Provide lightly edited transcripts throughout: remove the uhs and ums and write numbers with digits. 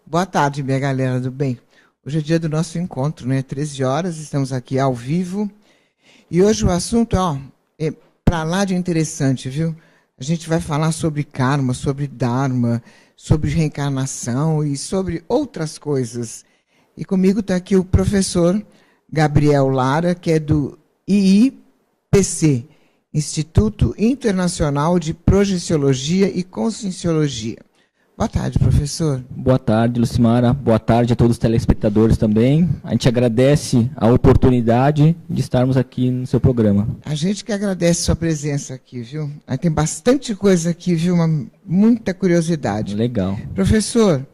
Boa tarde, minha galera do bem. Hoje é dia do nosso encontro, né? 13 horas, estamos aqui ao vivo. E hoje o assunto, é pra lá de interessante, viu? A gente vai falar sobre karma, sobre dharma, sobre reencarnação e sobre outras coisas. E comigo está aqui o professor Gabriel Lara, que é do IIPC, Instituto Internacional de Projeciologia e Conscienciologia. Boa tarde, professor. Boa tarde, Lucimara. Boa tarde a todos os telespectadores também. A gente agradece a oportunidade de estarmos aqui no seu programa. A gente que agradece sua presença aqui, viu? Aí tem bastante coisa aqui, viu? Muita curiosidade. Legal. Professor,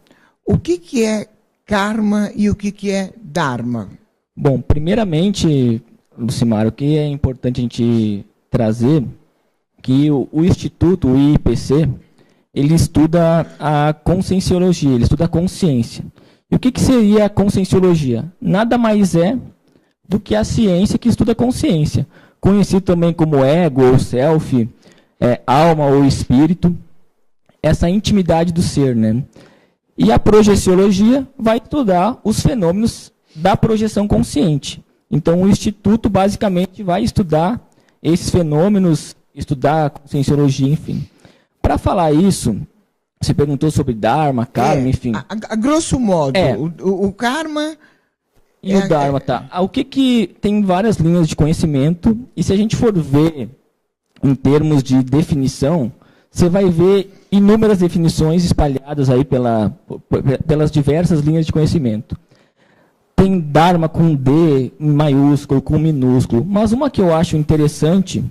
o que é karma e o que é dharma? Bom, primeiramente, Lucimara, o que é importante a gente trazer que o Instituto, o IIPC, ele estuda a conscienciologia, ele estuda a consciência. E o que seria a conscienciologia? Nada mais é do que a ciência que estuda a consciência, conhecido também como ego ou self, alma ou espírito, essa intimidade do ser, né? E a projeciologia vai estudar os fenômenos da projeção consciente. Então, o Instituto basicamente vai estudar esses fenômenos, estudar a conscienciologia, enfim. Para falar isso, você perguntou sobre Dharma, Karma, enfim. A grosso modo, o Karma... E o Dharma, tá. O que tem várias linhas de conhecimento, e se a gente for ver em termos de definição, você vai ver inúmeras definições espalhadas aí pelas diversas linhas de conhecimento. Tem Dharma com D maiúsculo, com minúsculo, mas uma que eu acho interessante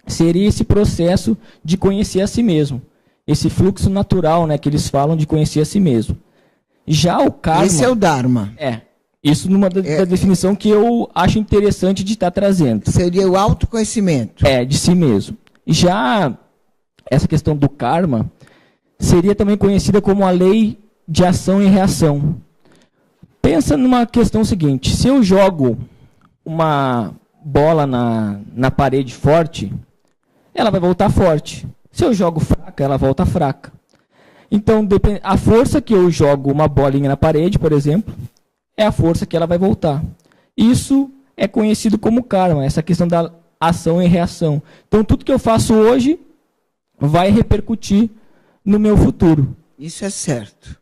seria esse processo de conhecer a si mesmo. Esse fluxo natural, né, que eles falam de conhecer a si mesmo. Já o karma... Esse é o Dharma. Isso numa da definição que eu acho interessante de estar trazendo. Seria o autoconhecimento. De si mesmo. Já essa questão do karma seria também conhecida como a lei de ação e reação. Pensa numa questão seguinte, se eu jogo uma bola na parede forte, ela vai voltar forte. Se eu jogo fraca, ela volta fraca. Então, a força que eu jogo uma bolinha na parede, por exemplo, é a força que ela vai voltar. Isso é conhecido como karma, essa questão da ação e reação. Então, tudo que eu faço hoje vai repercutir no meu futuro. Isso é certo.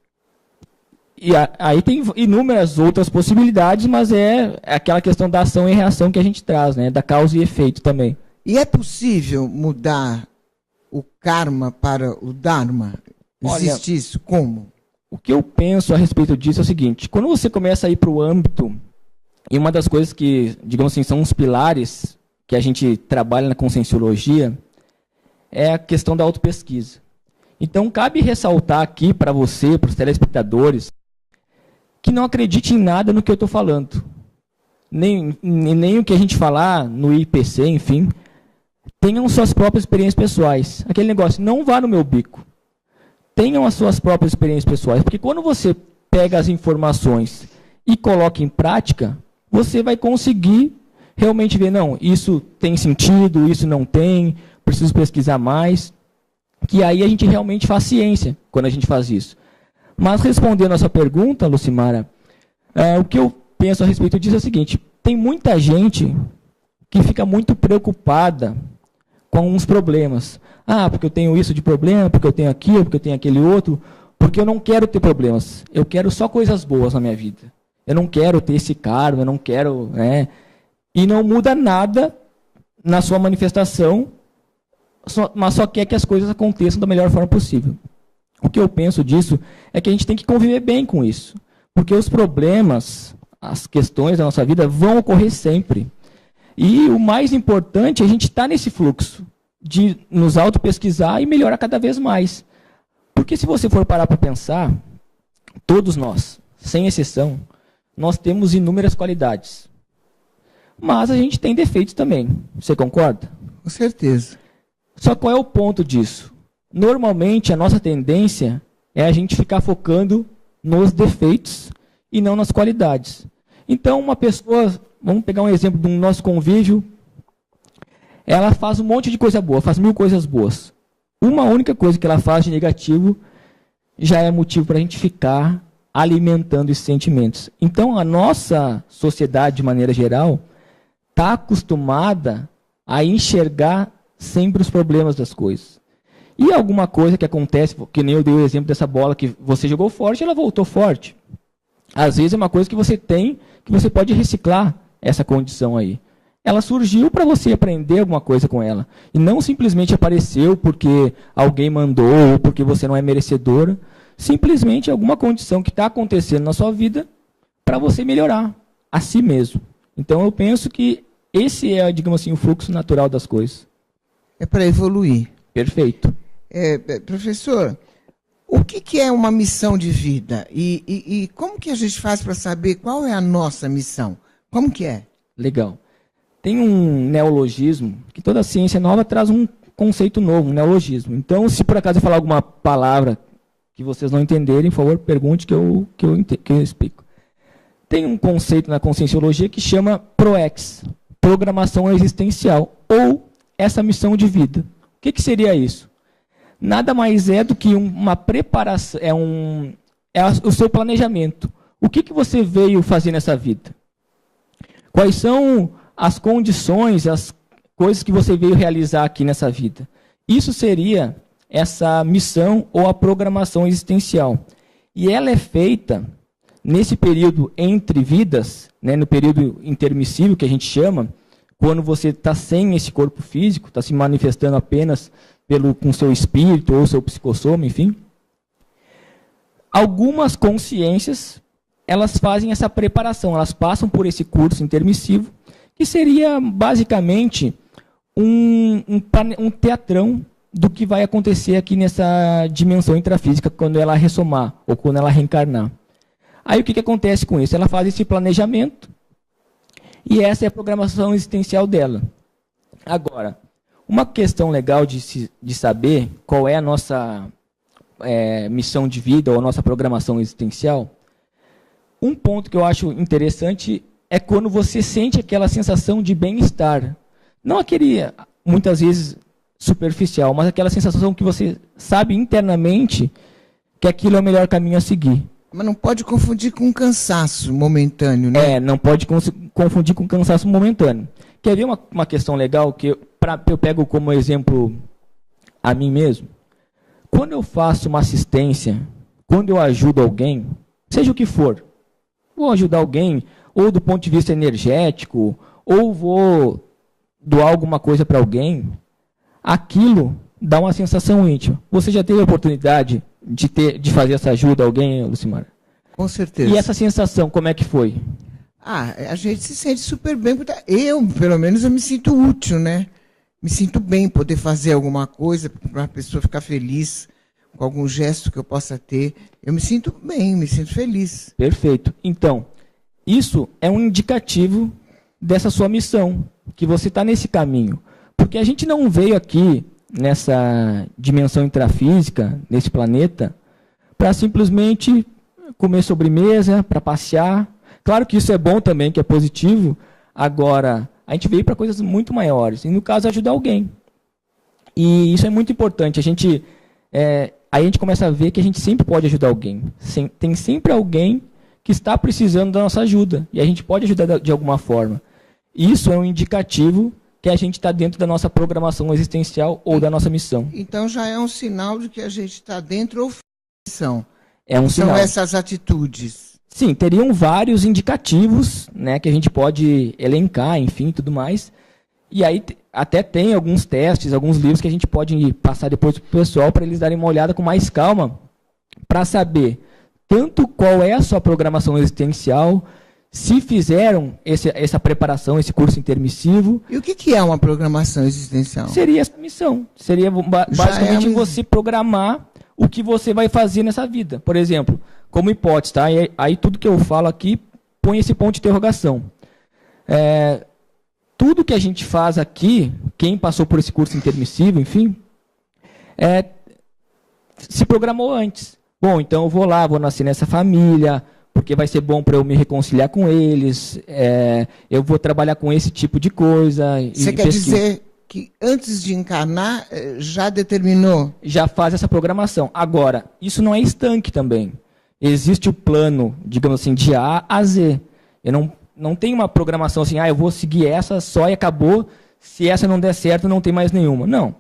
E aí tem inúmeras outras possibilidades, mas é aquela questão da ação e reação que a gente traz, né? Da causa e efeito também. E é possível mudar o karma para o dharma? Existe isso? Como? O que eu penso a respeito disso é o seguinte, quando você começa a ir para o âmbito, e uma das coisas que, digamos assim, são os pilares que a gente trabalha na conscienciologia, é a questão da autopesquisa. Então, cabe ressaltar aqui para você, para os telespectadores, que não acredite em nada no que eu estou falando. Nem o que a gente falar no IPC, enfim, tenham suas próprias experiências pessoais. Aquele negócio, não vá no meu bico. Tenham as suas próprias experiências pessoais, porque quando você pega as informações e coloca em prática, você vai conseguir realmente ver, não, isso tem sentido, isso não tem, preciso pesquisar mais, que aí a gente realmente faz ciência quando a gente faz isso. Mas respondendo a sua pergunta, Lucimara, o que eu penso a respeito disso é o seguinte, tem muita gente que fica muito preocupada com uns problemas. Porque eu tenho isso de problema, porque eu tenho aquilo, porque eu tenho aquele outro, porque eu não quero ter problemas. Eu quero só coisas boas na minha vida. Eu não quero ter esse karma, eu não quero... E não muda nada na sua manifestação, mas só quer que as coisas aconteçam da melhor forma possível. O que eu penso disso é que a gente tem que conviver bem com isso. Porque os problemas, as questões da nossa vida vão ocorrer sempre. E o mais importante é a gente estar nesse fluxo de nos auto-pesquisar e melhorar cada vez mais. Porque se você for parar para pensar, todos nós, sem exceção, nós temos inúmeras qualidades. Mas a gente tem defeitos também. Você concorda? Com certeza. Só qual é o ponto disso? Normalmente, a nossa tendência é a gente ficar focando nos defeitos e não nas qualidades. Então, uma pessoa, vamos pegar um exemplo do nosso convívio, ela faz um monte de coisa boa, faz 1000 coisas boas. Uma única coisa que ela faz de negativo já é motivo para a gente ficar alimentando esses sentimentos. Então, a nossa sociedade, de maneira geral, está acostumada a enxergar sempre os problemas das coisas. E alguma coisa que acontece, que nem eu dei o exemplo dessa bola que você jogou forte, ela voltou forte. Às vezes é uma coisa que você tem, que você pode reciclar essa condição aí. Ela surgiu para você aprender alguma coisa com ela. E não simplesmente apareceu porque alguém mandou ou porque você não é merecedora. Simplesmente alguma condição que está acontecendo na sua vida para você melhorar a si mesmo. Então eu penso que esse é, digamos assim, o fluxo natural das coisas. É para evoluir. Perfeito. Professor, o que é uma missão de vida? E como que a gente faz para saber qual é a nossa missão? Como que é? Legal. Tem um neologismo, que toda ciência nova traz um conceito novo, um neologismo. Então, se por acaso eu falar alguma palavra que vocês não entenderem, por favor, pergunte que eu explico. Tem um conceito na Conscienciologia que chama PROEX, Programação Existencial, ou essa missão de vida. O que seria isso? Nada mais é do que uma preparação, é o seu planejamento. O que você veio fazer nessa vida? Quais são as condições, as coisas que você veio realizar aqui nessa vida? Isso seria essa missão ou a programação existencial. E ela é feita nesse período entre vidas, né, no período intermissível que a gente chama, quando você está sem esse corpo físico, está se manifestando apenas com seu espírito ou seu psicossoma, enfim. Algumas consciências, elas fazem essa preparação, elas passam por esse curso intermissivo, que seria basicamente um teatrão do que vai acontecer aqui nessa dimensão intrafísica quando ela ressomar ou quando ela reencarnar. Aí o que acontece com isso? Ela faz esse planejamento e essa é a programação existencial dela. Agora, uma questão legal de saber qual é a nossa missão de vida ou a nossa programação existencial, um ponto que eu acho interessante é quando você sente aquela sensação de bem-estar. Não aquele, muitas vezes, superficial, mas aquela sensação que você sabe internamente que aquilo é o melhor caminho a seguir. Mas não pode confundir com cansaço momentâneo, né? Não pode confundir com cansaço momentâneo. Quer ver uma questão legal que eu pego como exemplo a mim mesmo? Quando eu faço uma assistência, quando eu ajudo alguém, seja o que for, vou ajudar alguém, ou do ponto de vista energético, ou vou doar alguma coisa para alguém, aquilo dá uma sensação íntima. Você já teve a oportunidade de fazer essa ajuda a alguém, Lucimar? Com certeza. E essa sensação, como é que foi? A gente se sente super bem. Eu, pelo menos, eu me sinto útil, né? Me sinto bem poder fazer alguma coisa para a pessoa ficar feliz com algum gesto que eu possa ter. Eu me sinto bem, me sinto feliz. Perfeito. Então, isso é um indicativo dessa sua missão, que você está nesse caminho. Porque a gente não veio aqui, nessa dimensão intrafísica, nesse planeta, para simplesmente comer sobremesa, para passear. Claro que isso é bom também, que é positivo. Agora, a gente veio para coisas muito maiores. E, no caso, ajudar alguém. E isso é muito importante. Aí a gente começa a ver que a gente sempre pode ajudar alguém. Tem sempre alguém que está precisando da nossa ajuda. E a gente pode ajudar de alguma forma. Isso é um indicativo que a gente está dentro da nossa programação existencial ou da nossa missão. Então já é um sinal de que a gente está dentro ou fora da missão. É um sinal. São essas atitudes. Sim, teriam vários indicativos, né, que a gente pode elencar, enfim, tudo mais. E aí até tem alguns testes, alguns livros que a gente pode passar depois para o pessoal para eles darem uma olhada com mais calma para saber tanto qual é a sua programação existencial, se fizeram essa preparação, esse curso intermissivo. E o que é uma programação existencial? Seria essa missão. Seria basicamente você programar o que você vai fazer nessa vida. Por exemplo, como hipótese, tá? Aí tudo que eu falo aqui põe esse ponto de interrogação. Tudo que a gente faz aqui, quem passou por esse curso intermissivo, enfim, se programou antes. Bom, então eu vou lá, vou nascer nessa família, porque vai ser bom para eu me reconciliar com eles, eu vou trabalhar com esse tipo de coisa. Você quer dizer que antes de encarnar, já determinou? Já faz essa programação. Agora, isso não é estanque também. existe o plano, digamos assim, de A a Z. Eu não tenho uma programação assim, eu vou seguir essa só e acabou. Se essa não der certo, não tem mais nenhuma. Não.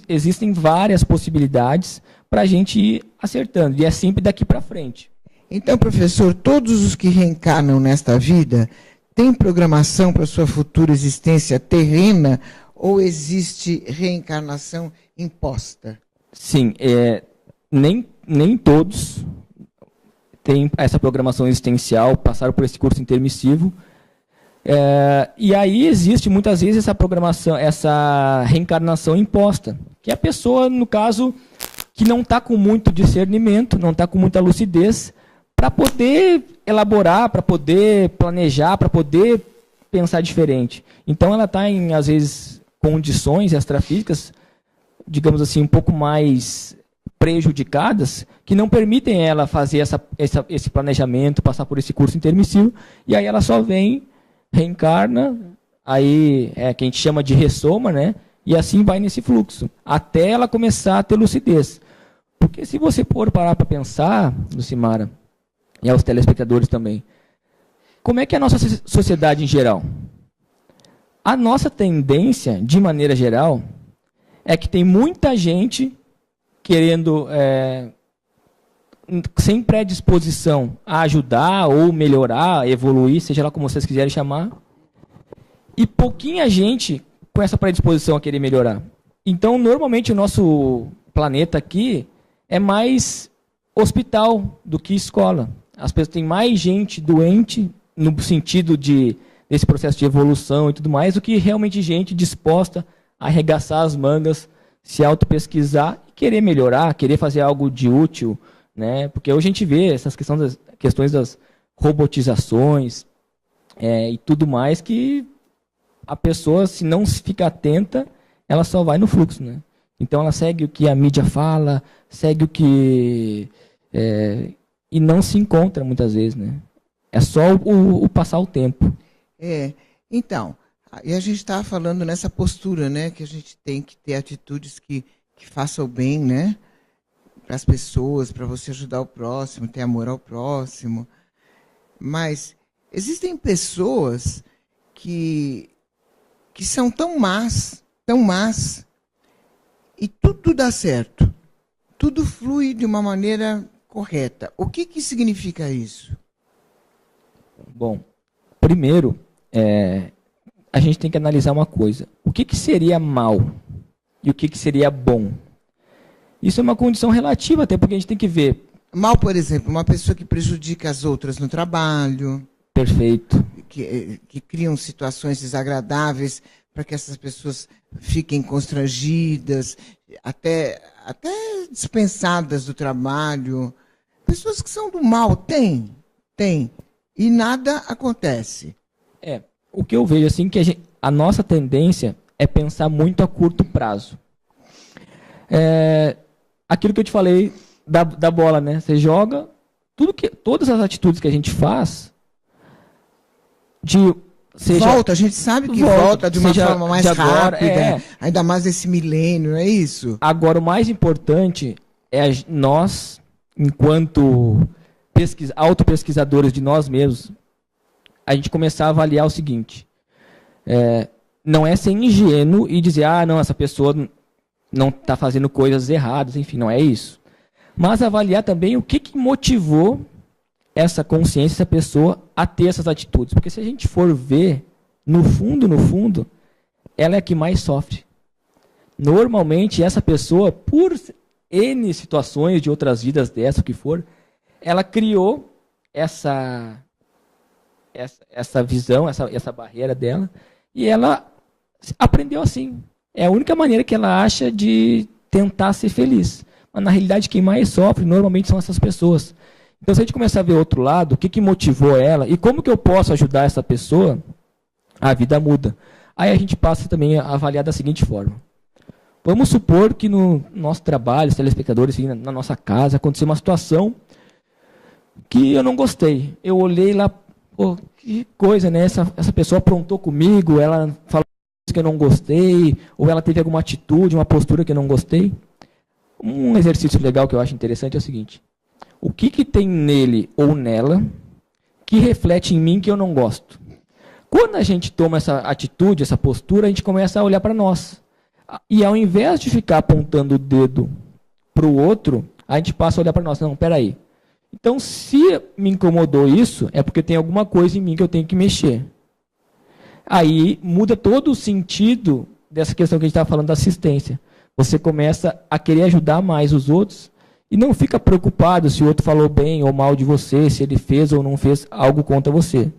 Existem várias possibilidades para a gente ir acertando. E é sempre daqui para frente. Então, professor, todos os que reencarnam nesta vida têm programação para sua futura existência terrena ou existe reencarnação imposta? Sim, nem todos têm essa programação existencial, passaram por esse curso intermissivo. E aí existe muitas vezes essa programação, essa reencarnação imposta, que é a pessoa, no caso, que não está com muito discernimento, não está com muita lucidez, para poder elaborar, para poder planejar, para poder pensar diferente. Então ela está em, às vezes, condições extrafísicas, digamos assim, um pouco mais prejudicadas, que não permitem ela fazer esse planejamento, passar por esse curso intermissivo, e aí ela só vem, reencarna, aí que a gente chama de ressoma, né? E assim vai nesse fluxo, até ela começar a ter lucidez. Porque se você for parar para pensar, Lucimara, e aos telespectadores também, como é que é a nossa sociedade em geral? A nossa tendência, de maneira geral, é que tem muita gente querendo, sem predisposição a ajudar ou melhorar, evoluir, seja lá como vocês quiserem chamar, e pouquinha gente com essa predisposição a querer melhorar. Então, normalmente, o nosso planeta aqui é mais hospital do que escola. As pessoas têm mais gente doente, no sentido desse processo de evolução e tudo mais, do que realmente gente disposta a arregaçar as mangas, se auto-pesquisar e querer melhorar, querer fazer algo de útil, né? Porque hoje a gente vê essas questões das robotizações e tudo mais, que a pessoa, se não fica atenta, ela só vai no fluxo, né? Então ela segue o que a mídia fala, segue o que... e não se encontra muitas vezes, né? É só o passar o tempo. Então, e a gente estava falando nessa postura, né? Que a gente tem que ter atitudes que façam o bem, né? Para as pessoas, para você ajudar o próximo, ter amor ao próximo. Mas existem pessoas que são tão más, e tudo dá certo. Tudo flui de uma maneira correta. O que significa isso? Bom, primeiro, a gente tem que analisar uma coisa. O que seria mal e o que seria bom? Isso é uma condição relativa, até porque a gente tem que ver. Mal, por exemplo, uma pessoa que prejudica as outras no trabalho. Perfeito. Que criam situações desagradáveis para que essas pessoas fiquem constrangidas, até dispensadas do trabalho. Pessoas que são do mal, tem. E nada acontece. O que eu vejo assim, que a nossa tendência é pensar muito a curto prazo. Aquilo que eu te falei da bola, né? Você joga, todas as atitudes que a gente faz, a gente sabe que volta de uma forma mais rápida, ainda mais esse milênio, não é isso? Agora, o mais importante é nós, enquanto autopesquisadores de nós mesmos, a gente começar a avaliar o seguinte: não é ser ingênuo e dizer, não, essa pessoa não está fazendo coisas erradas, enfim, não é isso. Mas avaliar também o que motivou essa consciência, essa pessoa, a ter essas atitudes. Porque se a gente for ver, no fundo, ela é a que mais sofre. Normalmente, essa pessoa, por N situações de outras vidas dessa, o que for, ela criou essa visão, essa barreira dela, e ela aprendeu assim. É a única maneira que ela acha de tentar ser feliz. Mas, na realidade, quem mais sofre, normalmente, são essas pessoas. Então, se a gente começar a ver o outro lado, o que motivou ela, e como que eu posso ajudar essa pessoa, a vida muda. Aí a gente passa também a avaliar da seguinte forma. Vamos supor que no nosso trabalho, os telespectadores, na nossa casa, aconteceu uma situação que eu não gostei. Eu olhei lá, que coisa, né? Essa pessoa aprontou comigo, ela falou que eu não gostei, ou ela teve alguma atitude, uma postura que eu não gostei. Um exercício legal que eu acho interessante é o seguinte: O que tem nele ou nela que reflete em mim que eu não gosto? Quando a gente toma essa atitude, essa postura, a gente começa a olhar para nós. E ao invés de ficar apontando o dedo para o outro, a gente passa a olhar para nós. Não, peraí. Então, se me incomodou isso, é porque tem alguma coisa em mim que eu tenho que mexer. Aí muda todo o sentido dessa questão que a gente estava falando da assistência. Você começa a querer ajudar mais os outros e não fica preocupado se o outro falou bem ou mal de você, se ele fez ou não fez algo contra você.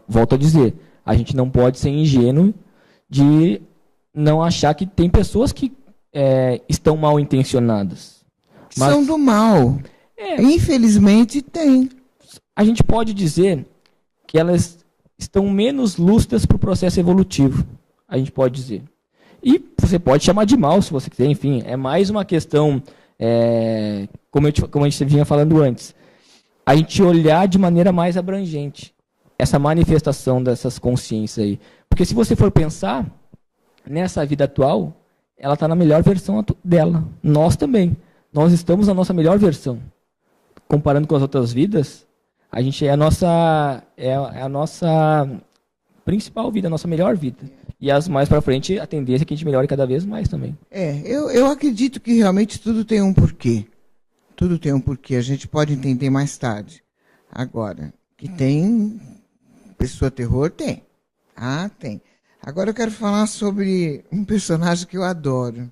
Volto a dizer, a gente não pode ser ingênuo de não achar que tem pessoas que estão mal intencionadas. Mas, são do mal. Infelizmente tem. A gente pode dizer que elas estão menos lúcidas para o processo evolutivo. A gente pode dizer. E você pode chamar de mal se você quiser, enfim. É mais uma questão, como a gente vinha falando antes. A gente olhar de maneira mais abrangente essa manifestação dessas consciências aí. Porque se você for pensar, nessa vida atual, ela está na melhor versão dela. Nós também. Nós estamos na nossa melhor versão. Comparando com as outras vidas, a gente é a nossa principal vida, a nossa melhor vida. E as mais para frente, a tendência é que a gente melhore cada vez mais também. Eu acredito que realmente tudo tem um porquê. Tudo tem um porquê. A gente pode entender mais tarde. Agora, que tem pessoa terror, tem. Tem. Agora eu quero falar sobre um personagem que eu adoro.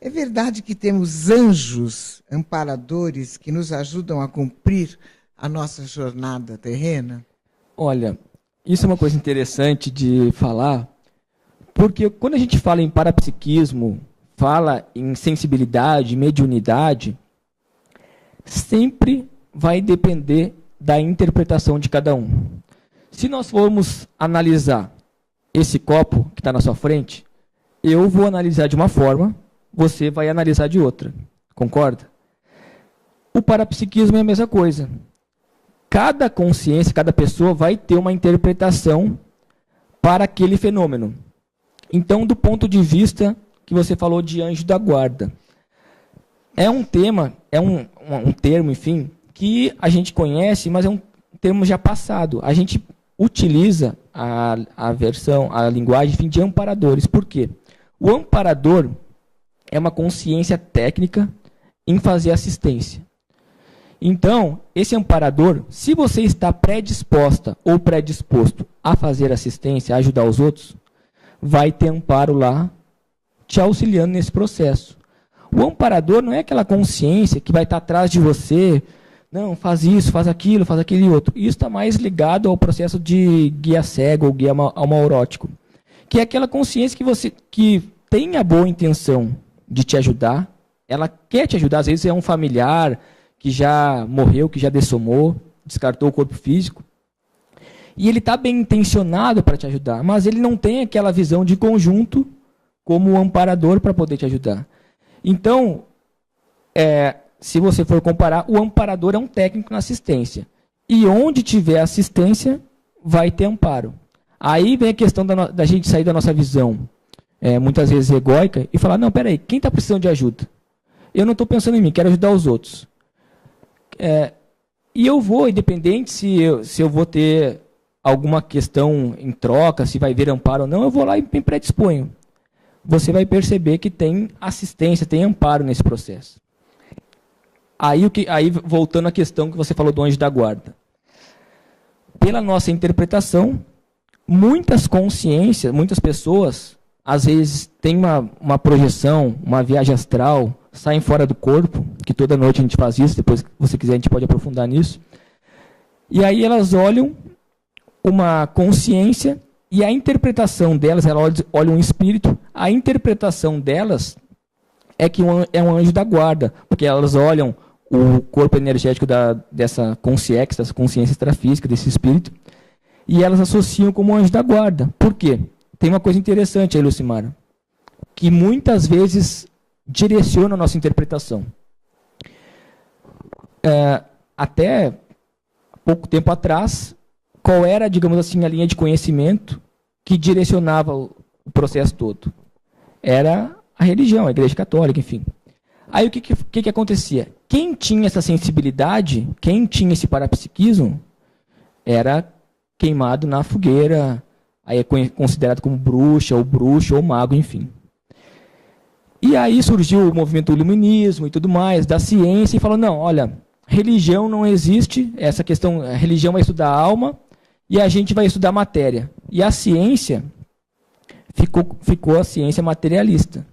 É verdade que temos anjos amparadores que nos ajudam a cumprir a nossa jornada terrena? Olha, isso é uma coisa interessante de falar, porque quando a gente fala em parapsiquismo, fala em sensibilidade, mediunidade, sempre vai depender da interpretação de cada um. Se nós formos analisar esse copo que está na sua frente, eu vou analisar de uma forma, você vai analisar de outra. Concorda? O parapsiquismo é a mesma coisa. Cada consciência, cada pessoa vai ter uma interpretação para aquele fenômeno. Então, do ponto de vista que você falou de anjo da guarda, é um tema, um termo, enfim, que a gente conhece, mas é um termo já passado. A gente utiliza a linguagem, enfim, de amparadores. Por quê? O amparador é uma consciência técnica em fazer assistência. Então, esse amparador, se você está predisposta ou predisposto a fazer assistência, a ajudar os outros, vai ter amparo lá te auxiliando nesse processo. O amparador não é aquela consciência que vai estar atrás de você, não, faz isso, faz aquele outro. Isso está mais ligado ao processo de guia cego ou guia amaurótico, que é aquela consciência que tem a boa intenção de te ajudar, ela quer te ajudar, às vezes é um familiar que já morreu, que já dessomou, descartou o corpo físico, e ele está bem intencionado para te ajudar, mas ele não tem aquela visão de conjunto como amparador para poder te ajudar. Então, se você for comparar, o amparador é um técnico na assistência, e onde tiver assistência, vai ter amparo. Aí vem a questão da gente sair da nossa visão, muitas vezes egóica, e falar, não, peraí, quem está precisando de ajuda? Eu não estou pensando em mim, quero ajudar os outros. E eu vou, independente se eu vou ter alguma questão em troca, se vai vir amparo ou não, eu vou lá e me predisponho. Você vai perceber que tem assistência, tem amparo nesse processo. Aí, voltando à questão que você falou do anjo da guarda. Pela nossa interpretação, muitas consciências, muitas pessoas, às vezes, têm uma projeção, uma viagem astral, saem fora do corpo, que toda noite a gente faz isso, depois que você quiser a gente pode aprofundar nisso. E aí elas olham uma consciência e a interpretação delas, elas olham um espírito, a interpretação delas é que é um anjo da guarda, porque elas olham o corpo energético dessa consciência extrafísica, desse espírito, e elas associam como anjo da guarda. Por quê? Tem uma coisa interessante aí, Lucimara, que muitas vezes direciona a nossa interpretação. Até pouco tempo atrás, qual era, digamos assim, a linha de conhecimento que direcionava o processo todo? Era a religião, a Igreja Católica, enfim. Aí o que acontecia? Quem tinha essa sensibilidade, quem tinha esse parapsiquismo, era queimado na fogueira, aí é considerado como bruxa, ou bruxo, ou mago, enfim. E aí surgiu o movimento do iluminismo e tudo mais, da ciência, e falou, não, olha, religião não existe, essa questão, a religião vai estudar a alma, e a gente vai estudar a matéria. E a ciência ficou a ciência materialista.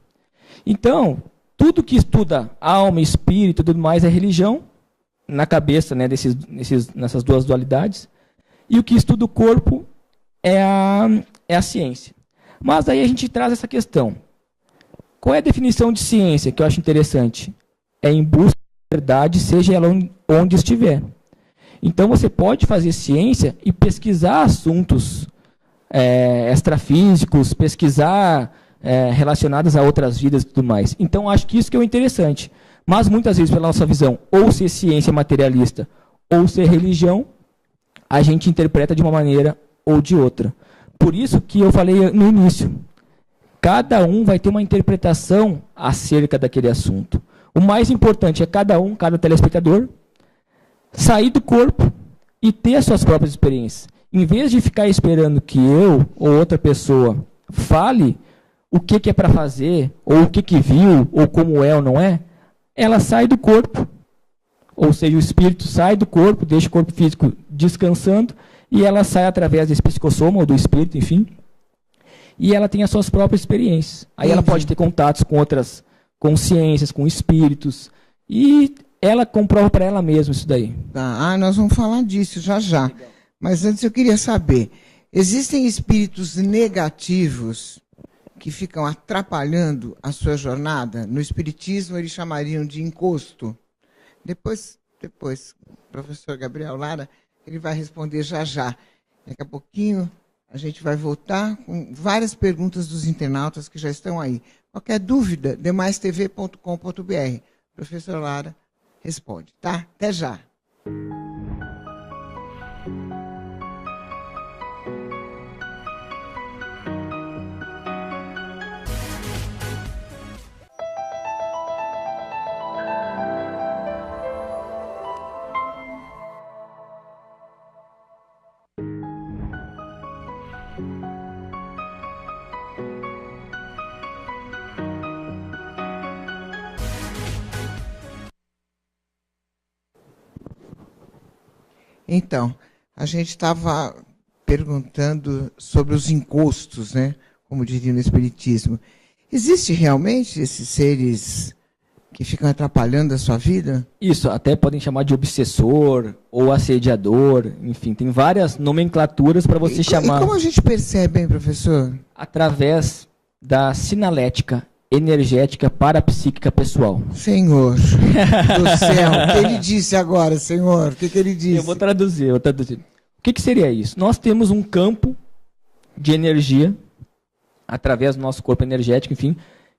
Então, tudo que estuda alma, espírito e tudo mais é religião, na cabeça, né, nessas duas dualidades, e o que estuda o corpo é a ciência. Mas aí a gente traz essa questão. Qual é a definição de ciência, que eu acho interessante? É em busca da verdade, seja ela onde estiver. Então você pode fazer ciência e pesquisar assuntos extrafísicos, pesquisar relacionados a outras vidas e tudo mais. Então acho que isso que é o interessante. Mas muitas vezes, pela nossa visão, ou ser ciência materialista, ou ser religião, a gente interpreta de uma maneira ou de outra. Por isso que eu falei no início, cada um vai ter uma interpretação acerca daquele assunto. O mais importante é cada telespectador, sair do corpo e ter as suas próprias experiências. Em vez de ficar esperando que eu ou outra pessoa fale o que é para fazer, ou o que viu, ou como é ou não é, ela sai do corpo. Ou seja, o espírito sai do corpo, deixa o corpo físico descansando, e ela sai através desse psicossoma, ou do espírito, enfim, e ela tem as suas próprias experiências. Aí ela pode ter contatos com outras consciências, com espíritos, e ela comprova para ela mesma isso daí. Tá. Nós vamos falar disso já já. Legal. Mas antes eu queria saber, existem espíritos negativos que ficam atrapalhando a sua jornada? No espiritismo eles chamariam de encosto. Depois, o professor Gabriel Lara, ele vai responder já já. Daqui a pouquinho a gente vai voltar com várias perguntas dos internautas que já estão aí. Qualquer dúvida, demaistv.com.br. Professor Lara responde, tá? Até já. Então, a gente estava perguntando sobre os encostos, né? Como diria no Espiritismo. Existe realmente esses seres que ficam atrapalhando a sua vida? Isso, até podem chamar de obsessor ou assediador, enfim, tem várias nomenclaturas para você chamar. E como a gente percebe, hein, professor? Através da sinalética energética parapsíquica pessoal. Senhor do céu, o que ele disse agora, senhor? O que ele disse? Eu vou traduzir. O que seria isso? Nós temos um campo de energia, através do nosso corpo energético, enfim,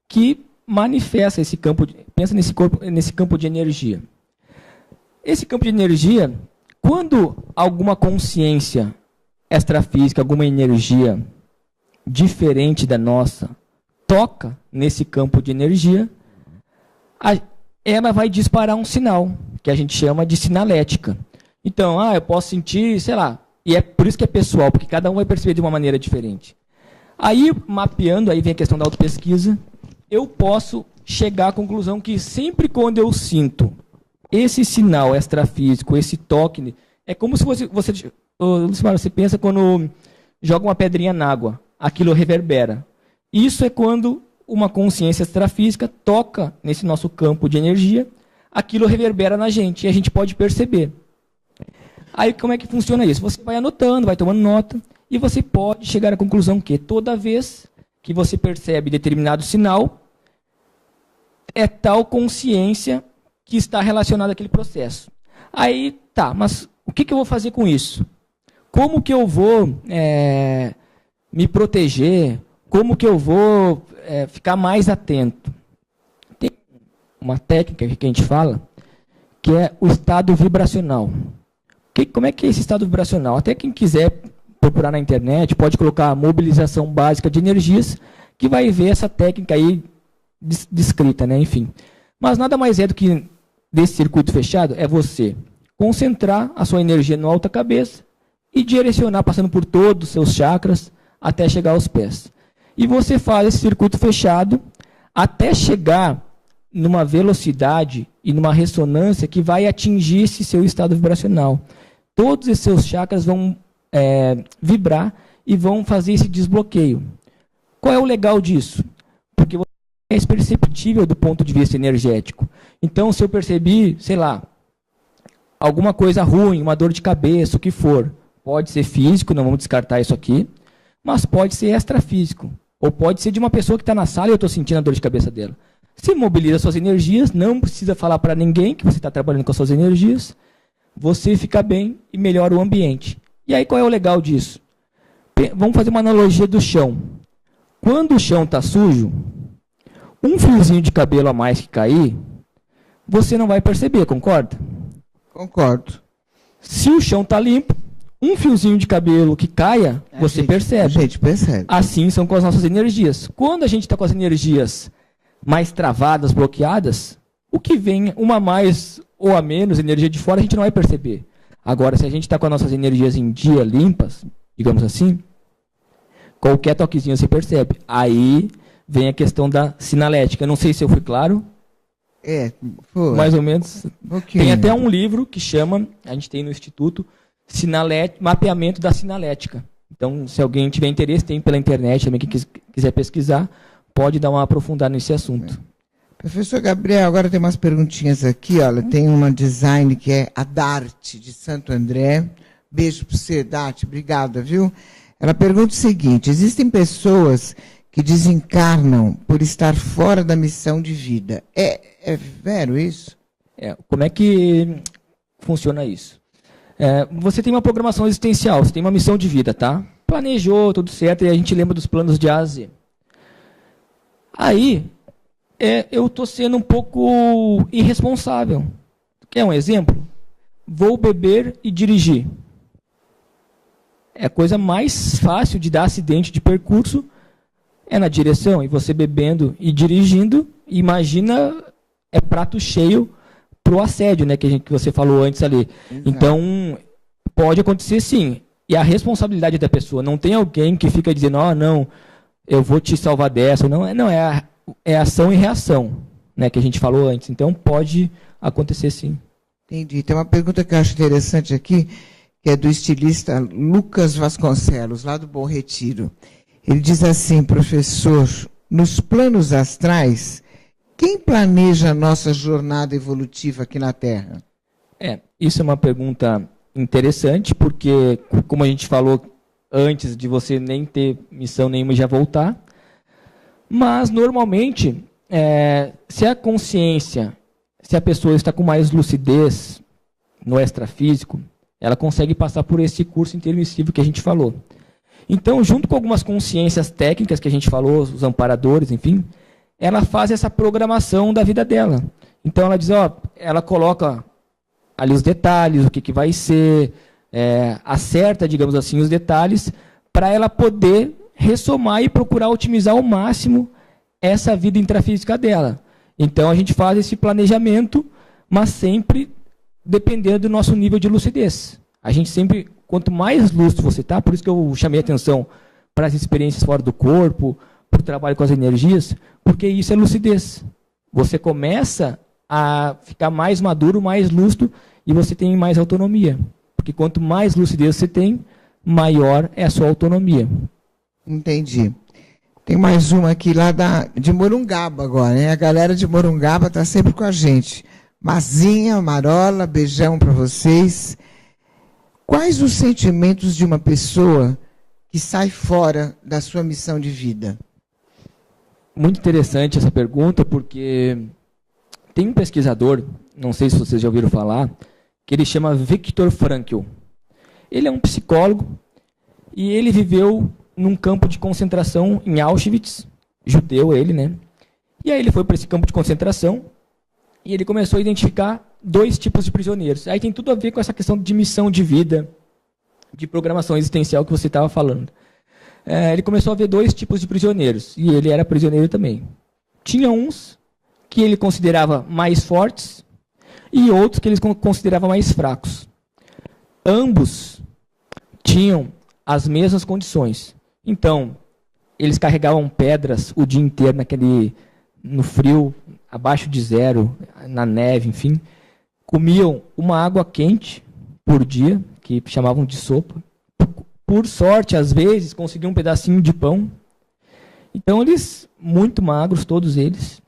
que manifesta esse campo, pensa nesse campo de energia. Esse campo de energia, quando alguma consciência extrafísica, alguma energia diferente da nossa, toca nesse campo de energia, ela vai disparar um sinal, que a gente chama de sinalética. Então, eu posso sentir, sei lá, e é por isso que é pessoal, porque cada um vai perceber de uma maneira diferente. Aí, mapeando, aí vem a questão da autopesquisa, eu posso chegar à conclusão que sempre quando eu sinto esse sinal extrafísico, esse toque, é como se você pensa quando joga uma pedrinha na água, aquilo reverbera. Isso é quando uma consciência extrafísica toca nesse nosso campo de energia, aquilo reverbera na gente e a gente pode perceber. Aí como é que funciona isso? Você vai anotando, vai tomando nota e você pode chegar à conclusão que toda vez que você percebe determinado sinal, é tal consciência que está relacionada àquele processo. Aí, tá, mas o que eu vou fazer com isso? Como que eu vou me proteger? Como que eu vou ficar mais atento? Tem uma técnica que a gente fala, que é o estado vibracional. Como é que é esse estado vibracional? Até quem quiser procurar na internet, pode colocar mobilização básica de energias, que vai ver essa técnica aí descrita, né? Enfim. Mas nada mais é do que, desse circuito fechado, é você concentrar a sua energia no alta cabeça e direcionar, passando por todos os seus chakras, até chegar aos pés. E você faz esse circuito fechado até chegar numa velocidade e numa ressonância que vai atingir esse seu estado vibracional. Todos esses seus chakras vão vibrar e vão fazer esse desbloqueio. Qual é o legal disso? Porque você é perceptível do ponto de vista energético. Então, se eu percebi, sei lá, alguma coisa ruim, uma dor de cabeça, o que for, pode ser físico, não vamos descartar isso aqui, mas pode ser extrafísico. Ou pode ser de uma pessoa que está na sala e eu estou sentindo a dor de cabeça dela. Você mobiliza suas energias, não precisa falar para ninguém que você está trabalhando com as suas energias, você fica bem e melhora o ambiente. E aí qual é o legal disso? Vamos fazer uma analogia do chão. Quando o chão está sujo, um fiozinho de cabelo a mais que cair, você não vai perceber, concorda? Concordo. Se o chão está limpo, um fiozinho de cabelo que caia, você percebe. A gente percebe. Assim são com as nossas energias. Quando a gente está com as energias mais travadas, bloqueadas, o que vem, uma a mais ou a menos, energia de fora, a gente não vai perceber. Agora, se a gente está com as nossas energias em dia limpas, digamos assim, qualquer toquezinho você percebe. Aí vem a questão da sinalética. Eu não sei se eu fui claro. Foi. Mais ou menos. Okay. Tem até um livro que chama, a gente tem no Instituto, Mapeamento da Sinalética. Então, se alguém tiver interesse, tem pela internet também, quem quiser pesquisar, pode dar uma aprofundada nesse assunto. Professor Gabriel, agora tem umas perguntinhas aqui. Olha, tem uma design que é a Darte, de Santo André. Beijo para você, Darte. Obrigada, viu? Ela pergunta o seguinte: existem pessoas que desencarnam por estar fora da missão de vida. É vero isso? Como é que funciona isso? Você tem uma programação existencial, você tem uma missão de vida, tá? Planejou, tudo certo, e a gente lembra dos planos de A a Z. Aí, eu estou sendo um pouco irresponsável. Quer um exemplo? Vou beber e dirigir. É a coisa mais fácil de dar acidente de percurso, é na direção. E você bebendo e dirigindo, imagina, é prato cheio para o assédio, né, que você falou antes ali. Exato. Então, pode acontecer sim. E a responsabilidade da pessoa, não tem alguém que fica dizendo, não, eu vou te salvar dessa. Não, é ação e reação, né, que a gente falou antes. Então, pode acontecer sim. Entendi. Tem uma pergunta que eu acho interessante aqui, que é do estilista Lucas Vasconcelos, lá do Bom Retiro. Ele diz assim: professor, nos planos astrais, quem planeja a nossa jornada evolutiva aqui na Terra? Isso é uma pergunta interessante, porque, como a gente falou antes, de você nem ter missão nenhuma e já voltar, mas, normalmente, se a consciência, se a pessoa está com mais lucidez no extrafísico, ela consegue passar por esse curso intermissivo que a gente falou. Então, junto com algumas consciências técnicas que a gente falou, os amparadores, enfim, ela faz essa programação da vida dela. Então, ela diz, ela coloca ali os detalhes, o que vai ser, acerta, digamos assim, os detalhes, para ela poder ressomar e procurar otimizar ao máximo essa vida intrafísica dela. Então, a gente faz esse planejamento, mas sempre dependendo do nosso nível de lucidez. A gente sempre, quanto mais lúcido você está, por isso que eu chamei a atenção para as experiências fora do corpo, para o trabalho com as energias, porque isso é lucidez. Você começa a ficar mais maduro, mais lúcido, e você tem mais autonomia. Porque quanto mais lucidez você tem, maior é a sua autonomia. Entendi. Tem mais uma aqui lá de Morungaba agora, né? A galera de Morungaba está sempre com a gente. Mazinha, Marola, beijão para vocês. Quais os sentimentos de uma pessoa que sai fora da sua missão de vida? Muito interessante essa pergunta, porque tem um pesquisador, não sei se vocês já ouviram falar, que ele chama Viktor Frankl. Ele é um psicólogo e ele viveu num campo de concentração em Auschwitz, judeu ele, né? E aí ele foi para esse campo de concentração e ele começou a identificar 2 tipos de prisioneiros. Aí tem tudo a ver com essa questão de missão de vida, de programação existencial que você estava falando. Ele começou a ver 2 tipos de prisioneiros, e ele era prisioneiro também. Tinha uns que ele considerava mais fortes e outros que ele considerava mais fracos. Ambos tinham as mesmas condições. Então, eles carregavam pedras o dia inteiro no frio, abaixo de zero, na neve, enfim. Comiam uma água quente por dia, que chamavam de sopa. Por sorte, às vezes, conseguiam um pedacinho de pão. Então, eles, muito magros, todos eles.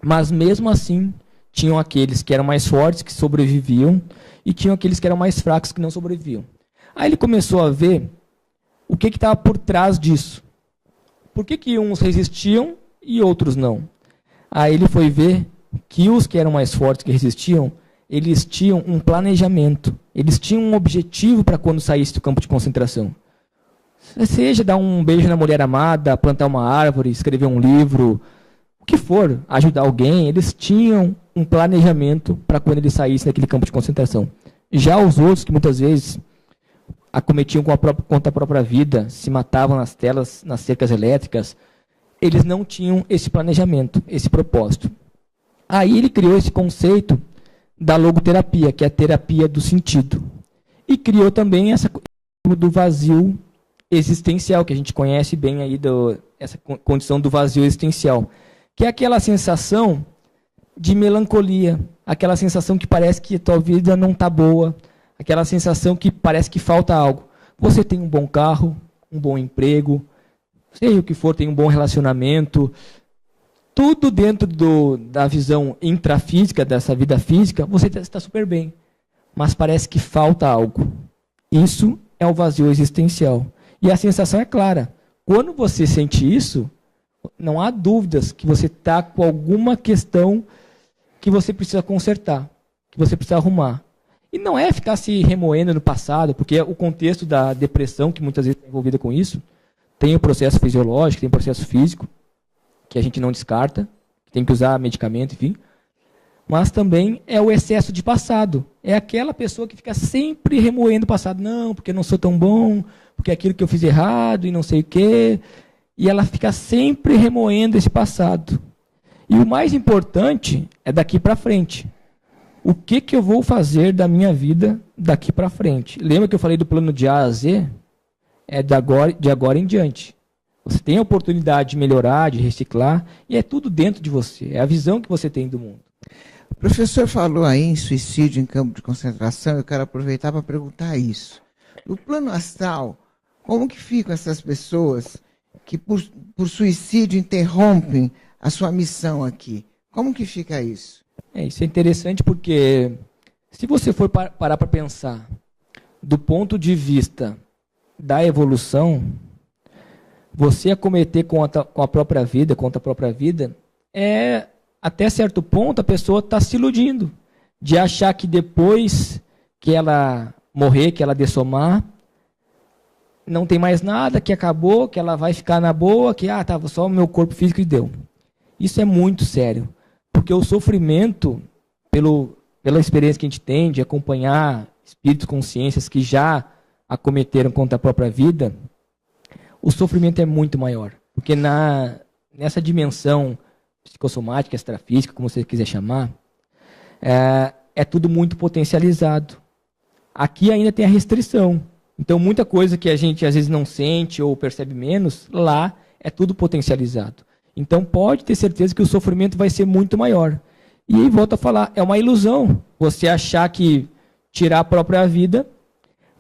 Mas, mesmo assim, tinham aqueles que eram mais fortes, que sobreviviam, e tinham aqueles que eram mais fracos, que não sobreviviam. Aí ele começou a ver o que estava por trás disso. Por que uns resistiam e outros não? Aí ele foi ver que os que eram mais fortes, que resistiam, eles tinham um planejamento. Eles tinham um objetivo para quando saísse do campo de concentração. Seja dar um beijo na mulher amada, plantar uma árvore, escrever um livro, o que for, ajudar alguém, eles tinham um planejamento para quando eles saíssem daquele campo de concentração. Já os outros, que muitas vezes acometiam contra a própria vida, se matavam nas telas, nas cercas elétricas, eles não tinham esse planejamento, esse propósito. Aí ele criou esse conceito da logoterapia, que é a terapia do sentido. E criou também essa do vazio existencial, que a gente conhece bem aí, essa condição do vazio existencial, que é aquela sensação de melancolia, aquela sensação que parece que a tua vida não está boa, aquela sensação que parece que falta algo. Você tem um bom carro, um bom emprego, seja o que for, tem um bom relacionamento, tudo dentro da visão intrafísica, dessa vida física, você está super bem. Mas parece que falta algo. Isso é o vazio existencial. E a sensação é clara. Quando você sente isso, não há dúvidas que você está com alguma questão que você precisa consertar, que você precisa arrumar. E não é ficar se remoendo no passado, porque o contexto da depressão, que muitas vezes está envolvida com isso, tem o processo fisiológico, tem o processo físico, que a gente não descarta, tem que usar medicamento, enfim. Mas também é o excesso de passado. É aquela pessoa que fica sempre remoendo o passado. Não, porque eu não sou tão bom, porque aquilo que eu fiz errado e não sei o quê. E ela fica sempre remoendo esse passado. E o mais importante é daqui para frente. O que eu vou fazer da minha vida daqui para frente? Lembra que eu falei do plano de A a Z? É de agora em diante. Você tem a oportunidade de melhorar, de reciclar, e é tudo dentro de você. É a visão que você tem do mundo. O professor falou aí em suicídio em campo de concentração, eu quero aproveitar para perguntar isso. No plano astral, como que ficam essas pessoas que por suicídio interrompem a sua missão aqui? Como que fica isso? Isso é interessante porque, se você for parar para pensar do ponto de vista da evolução, você acometer contra a própria vida, até certo ponto, a pessoa está se iludindo de achar que depois que ela morrer, que ela dessomar, não tem mais nada, que acabou, que ela vai ficar na boa, que tava só o meu corpo físico e deu. Isso é muito sério, porque o sofrimento, pela experiência que a gente tem de acompanhar espíritos, consciências que já acometeram contra a própria vida, o sofrimento é muito maior. Porque nessa dimensão psicossomática, extrafísica, como você quiser chamar, é tudo muito potencializado. Aqui ainda tem a restrição. Então, muita coisa que a gente às vezes não sente ou percebe menos, lá é tudo potencializado. Então, pode ter certeza que o sofrimento vai ser muito maior. E aí, volto a falar, é uma ilusão você achar que tirar a própria vida,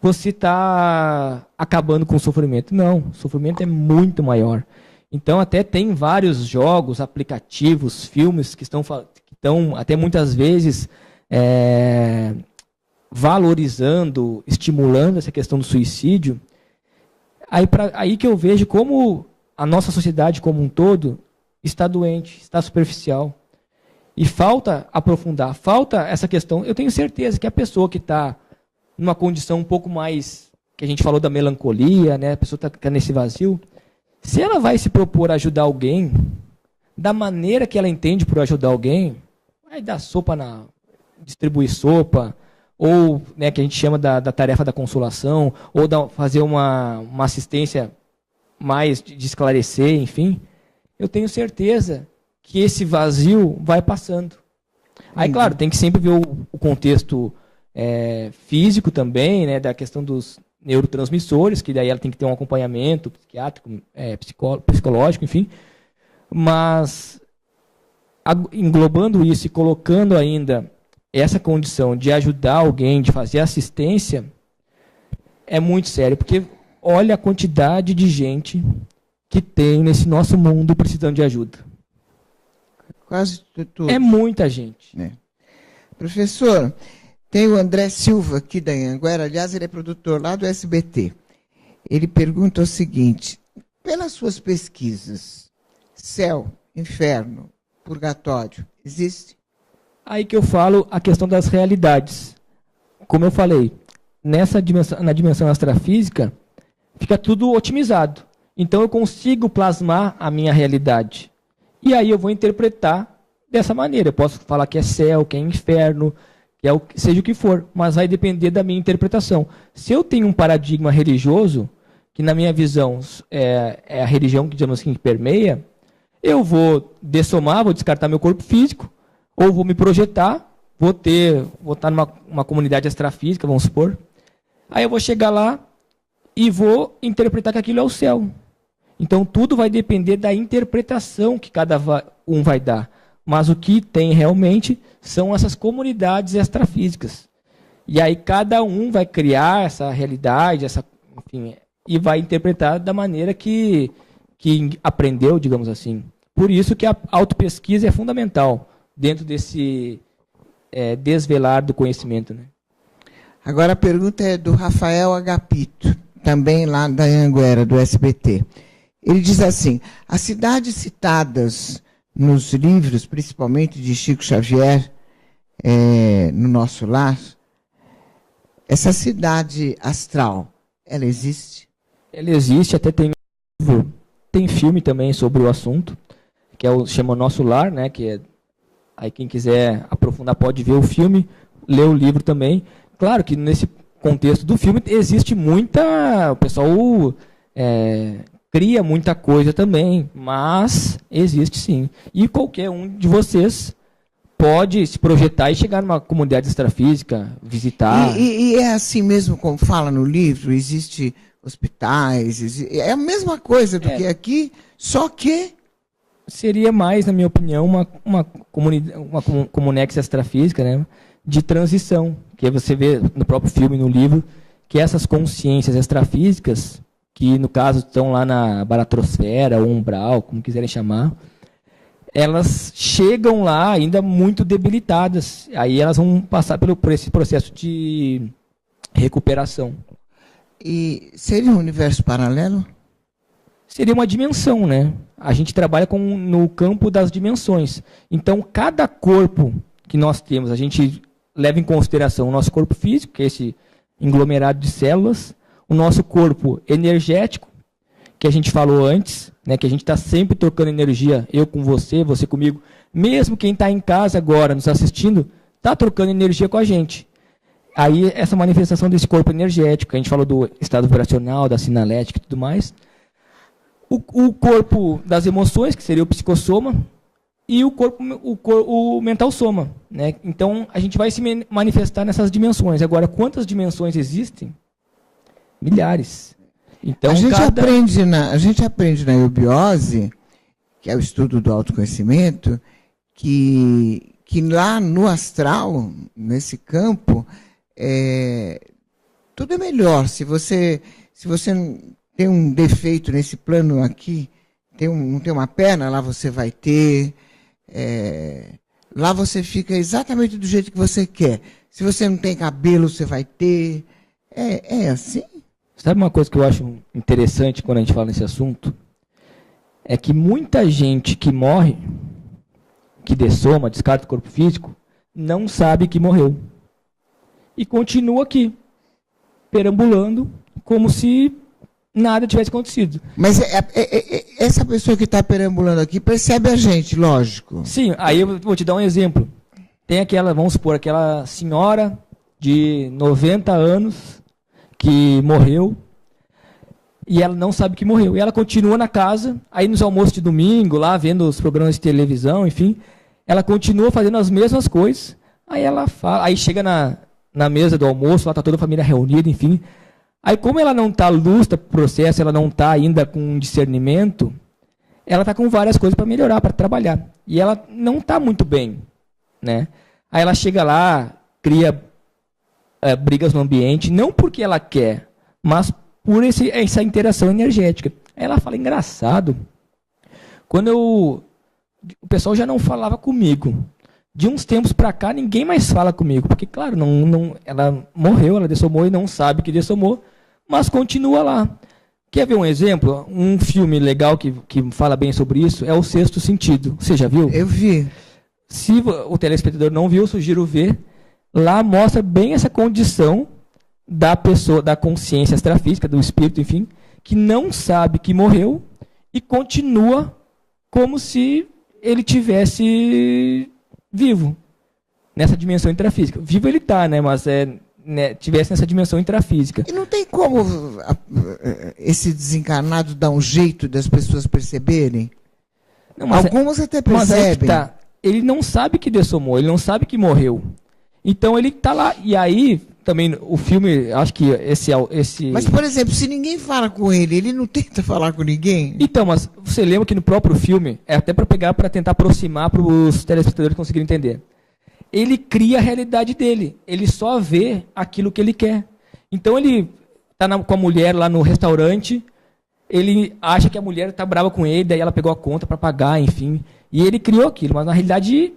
você está acabando com o sofrimento. Não, o sofrimento é muito maior. Então, até tem vários jogos, aplicativos, filmes que estão até muitas vezes valorizando, estimulando essa questão do suicídio. Aí que eu vejo como a nossa sociedade como um todo está doente, está superficial. E falta aprofundar, falta essa questão. Eu tenho certeza que a pessoa que está numa condição um pouco mais, que a gente falou da melancolia, né? A pessoa está nesse vazio, se ela vai se propor a ajudar alguém, da maneira que ela entende por ajudar alguém, vai dar distribuir sopa, ou né, que a gente chama da tarefa da consolação, ou fazer uma assistência mais de esclarecer, enfim, eu tenho certeza que esse vazio vai passando. Aí, claro, tem que sempre ver o contexto físico também, né, da questão dos neurotransmissores, que daí ela tem que ter um acompanhamento psiquiátrico, psicológico, enfim. Mas, englobando isso e colocando ainda essa condição de ajudar alguém, de fazer assistência, é muito sério, porque olha a quantidade de gente que tem nesse nosso mundo precisando de ajuda. Quase tudo. É muita gente. Professor, tem o André Silva aqui da Anhanguera, aliás, ele é produtor lá do SBT. Ele pergunta o seguinte: pelas suas pesquisas, céu, inferno, purgatório, existe? Aí que eu falo a questão das realidades. Como eu falei, na dimensão extrafísica, fica tudo otimizado. Então eu consigo plasmar a minha realidade. E aí eu vou interpretar dessa maneira. Eu posso falar que é céu, que é inferno, que é seja o que for, mas vai depender da minha interpretação. Se eu tenho um paradigma religioso, que na minha visão é a religião que, digamos assim, que permeia, eu vou dessomar, vou descartar meu corpo físico, ou vou me projetar, vou estar numa comunidade extrafísica, vamos supor. Aí eu vou chegar lá e vou interpretar que aquilo é o céu. Então, tudo vai depender da interpretação que cada um vai dar. Mas o que tem realmente são essas comunidades extrafísicas. E aí cada um vai criar essa realidade, enfim, e vai interpretar da maneira que aprendeu, digamos assim. Por isso que a autopesquisa é fundamental dentro desse desvelar do conhecimento, né? Agora a pergunta é do Rafael Agapito, também lá da Anhanguera, do SBT. Ele diz assim: as cidades citadas nos livros, principalmente de Chico Xavier, no nosso lar, essa cidade astral, ela existe? Ela existe, até tem filme também sobre o assunto, que chama Nosso Lar, né? Que aí quem quiser aprofundar pode ver o filme, ler o livro também. Claro que nesse contexto do filme existe o pessoal cria muita coisa também, mas existe sim. E qualquer um de vocês pode se projetar e chegar numa comunidade extrafísica, visitar. E é assim mesmo como fala no livro? Existe hospitais, é a mesma coisa do que aqui, só que seria mais, na minha opinião, uma comunex extrafísica, né, de transição, que você vê no próprio filme, no livro, que essas consciências extrafísicas, que no caso estão lá na baratrosfera, ou umbral, como quiserem chamar, elas chegam lá ainda muito debilitadas. Aí elas vão passar por esse processo de recuperação. E seria um universo paralelo? Seria uma dimensão, né? A gente trabalha no campo das dimensões. Então, cada corpo que nós temos, a gente leva em consideração o nosso corpo físico, que é esse englomerado de células, o nosso corpo energético, que a gente falou antes, né, que a gente está sempre trocando energia, eu com você, você comigo. Mesmo quem está em casa agora, nos assistindo, está trocando energia com a gente. Aí, essa manifestação desse corpo energético, a gente falou do estado vibracional, da sinalética e tudo mais. O corpo das emoções, que seria o psicossoma, e o mental soma, né? Então, a gente vai se manifestar nessas dimensões. Agora, quantas dimensões existem? Milhares. Então, a gente aprende na eubiose, que é o estudo do autoconhecimento, que lá no astral, nesse campo, tudo é melhor. Se você tem um defeito nesse plano aqui, não tem uma perna, lá você vai ter. Lá você fica exatamente do jeito que você quer. Se você não tem cabelo, você vai ter. É assim? Sabe uma coisa que eu acho interessante quando a gente fala nesse assunto? É que muita gente que morre, que dessoma, descarta o corpo físico, não sabe que morreu. E continua aqui, perambulando, como se nada tivesse acontecido. Mas essa pessoa que está perambulando aqui percebe a gente, lógico. Sim, aí eu vou te dar um exemplo. Tem vamos supor, aquela senhora de 90 anos que morreu. E ela não sabe que morreu. E ela continua na casa, aí nos almoços de domingo, lá vendo os programas de televisão, enfim, ela continua fazendo as mesmas coisas. Aí ela fala, aí chega na mesa do almoço, lá está toda a família reunida, enfim. Aí como ela não está lúcida para o processo, ela não está ainda com discernimento, ela está com várias coisas para melhorar, para trabalhar. E ela não está muito bem, né? Aí ela chega lá, cria brigas no ambiente, não porque ela quer, mas por essa interação energética. Aí ela fala, engraçado, o pessoal já não falava comigo. De uns tempos para cá, ninguém mais fala comigo, porque, claro, ela morreu, ela dessomou e não sabe que dessomou, mas continua lá. Quer ver um exemplo? Um filme legal que fala bem sobre isso é O Sexto Sentido. Você já viu? Eu vi. Se o telespectador não viu, eu sugiro ver. Lá mostra bem essa condição da pessoa, da consciência extrafísica, do espírito, enfim, que não sabe que morreu e continua como se ele tivesse vivo, nessa dimensão intrafísica. Vivo ele está, né? Mas tivesse nessa dimensão intrafísica. E não tem como esse desencarnado dar um jeito das pessoas perceberem? Não, algumas até percebem. Mas ele não sabe que dessomou, ele não sabe que morreu. Então ele está lá. E aí, também, o filme, acho que esse... Mas, por exemplo, se ninguém fala com ele não tenta falar com ninguém? Então, mas você lembra que no próprio filme, é até para tentar aproximar para os telespectadores conseguirem entender. Ele cria a realidade dele. Ele só vê aquilo que ele quer. Então ele está com a mulher lá no restaurante, ele acha que a mulher está brava com ele, daí ela pegou a conta para pagar, enfim. E ele criou aquilo, mas na realidade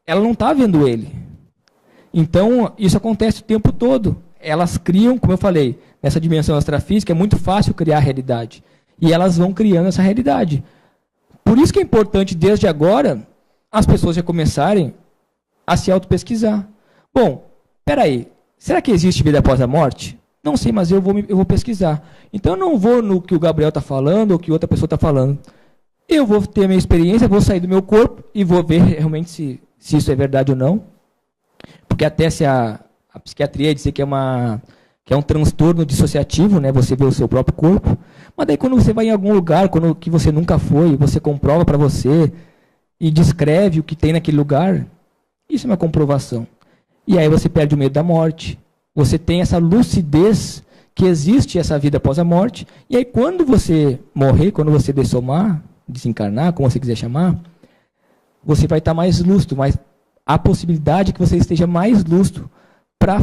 ela não está vendo ele. Então isso acontece o tempo todo. Elas criam, como eu falei, nessa dimensão extrafísica é muito fácil criar a realidade. E elas vão criando essa realidade. Por isso que é importante, desde agora, as pessoas já começarem a se auto-pesquisar. Bom, peraí, será que existe vida após a morte? Não sei, mas eu vou pesquisar. Então eu não vou no que o Gabriel está falando ou que outra pessoa está falando. Eu vou ter a minha experiência, vou sair do meu corpo e vou ver realmente se isso é verdade ou não. Porque até se a psiquiatria dizer que é um transtorno dissociativo, né? Você vê o seu próprio corpo. Mas daí quando você vai em algum lugar, que você nunca foi, você comprova para você e descreve o que tem naquele lugar, isso é uma comprovação. E aí você perde o medo da morte. Você tem essa lucidez que existe essa vida após a morte. E aí quando você morrer, quando você dessomar, desencarnar, como você quiser chamar, você vai estar mais lúcido, mas há possibilidade que você esteja mais lúcido para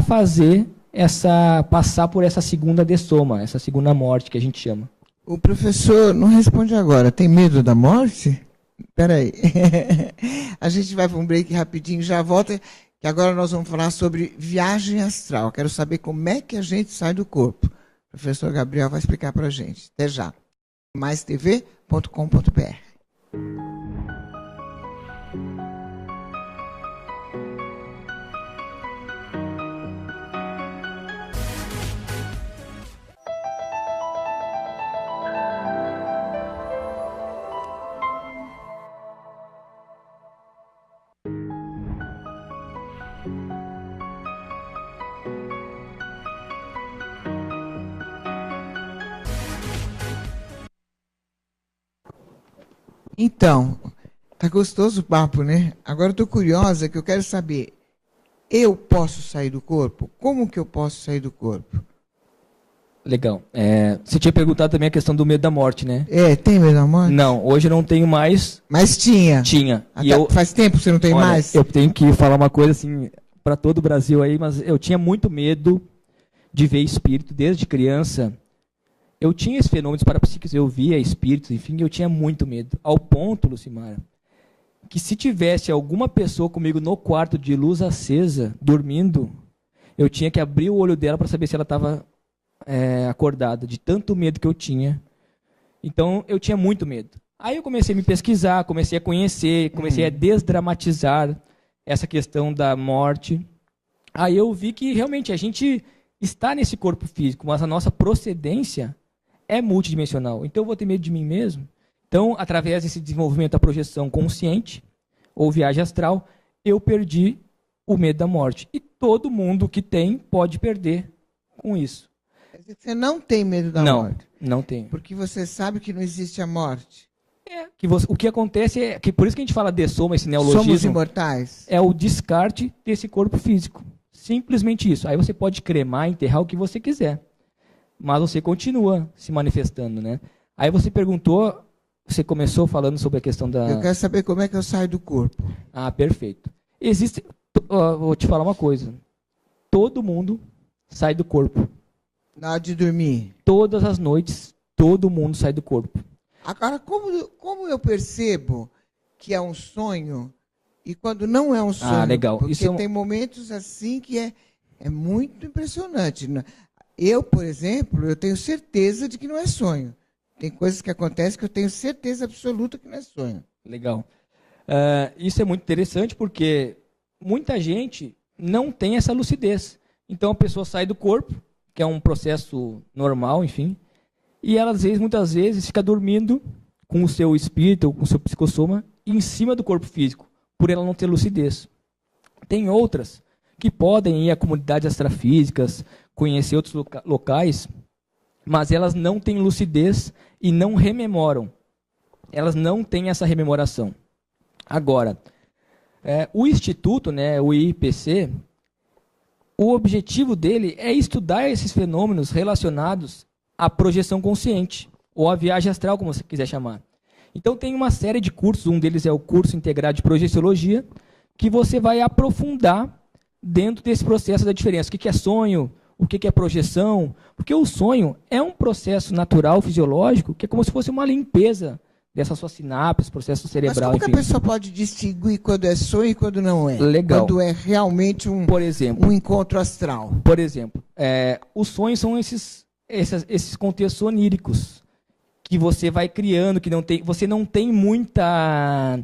passar por essa segunda dessoma, essa segunda morte que a gente chama. O professor não responde agora. Tem medo da morte? Espera aí. A gente vai para um break rapidinho, já volta, que agora nós vamos falar sobre viagem astral. Quero saber como é que a gente sai do corpo. O professor Gabriel vai explicar para a gente. Até já. maistv.com.br. Então, tá gostoso o papo, né? Agora eu tô curiosa, que eu quero saber, eu posso sair do corpo? Como que eu posso sair do corpo? Legal. Você tinha perguntado também a questão do medo da morte, né? Tem medo da morte? Não, hoje eu não tenho mais. Mas tinha? Tinha. Faz tempo que você não tem mais? Eu tenho que falar uma coisa assim, para todo o Brasil aí, mas eu tinha muito medo de ver espírito desde criança. Eu tinha esses fenômenos parapsíquicos, eu via espíritos, enfim, eu tinha muito medo. Ao ponto, Lucimara, que se tivesse alguma pessoa comigo no quarto de luz acesa, dormindo, eu tinha que abrir o olho dela para saber se ela estava acordada, de tanto medo que eu tinha. Então, eu tinha muito medo. Aí eu comecei a me pesquisar, comecei a conhecer, comecei a desdramatizar essa questão da morte. Aí eu vi que realmente a gente está nesse corpo físico, mas a nossa procedência é multidimensional. Então eu vou ter medo de mim mesmo. Então, através desse desenvolvimento da projeção consciente, ou viagem astral, eu perdi o medo da morte. E todo mundo que tem pode perder com isso. Você não tem medo da Não, morte. não tenho. Porque você sabe que não existe a morte. O que acontece é que, por isso que a gente fala de soma, esse neologismo, Somos imortais. é o descarte desse corpo físico. Simplesmente isso. Aí você pode cremar, enterrar o que você quiser. Mas você continua se manifestando, né? Aí você perguntou, você começou falando sobre a questão da... Eu quero saber como é que eu saio do corpo. Ah, perfeito. Vou te falar uma coisa. Todo mundo sai do corpo. Na hora de dormir. Todas as noites, todo mundo sai do corpo. Agora, como eu percebo que é um sonho e quando não é um sonho? Ah, legal. Porque Isso tem momentos assim que é muito impressionante. Eu, por exemplo, eu tenho certeza de que não é sonho. Tem coisas que acontecem que eu tenho certeza absoluta que não é sonho. Legal. Isso é muito interessante porque muita gente não tem essa lucidez. Então a pessoa sai do corpo, que é um processo normal, enfim, e ela, muitas vezes, fica dormindo com o seu espírito, ou com o seu psicossoma, em cima do corpo físico, por ela não ter lucidez. Tem outras que podem ir a comunidades extrafísicas, conhecer outros locais, mas elas não têm lucidez e não rememoram. Elas não têm essa rememoração. Agora, o Instituto, né, o IPC, o objetivo dele é estudar esses fenômenos relacionados à projeção consciente, ou à viagem astral, como você quiser chamar. Então tem uma série de cursos, um deles é o curso integrado de projeciologia, que você vai aprofundar dentro desse processo da diferença. O que é sonho, o que é projeção, porque o sonho é um processo natural, fisiológico, que é como se fosse uma limpeza dessas suas sinapses, processo cerebral. Mas como que a pessoa pode distinguir quando é sonho e quando não é? Legal. Quando é realmente por exemplo, um encontro astral? Por exemplo, os sonhos são esses contextos oníricos que você vai criando, que você não tem muita...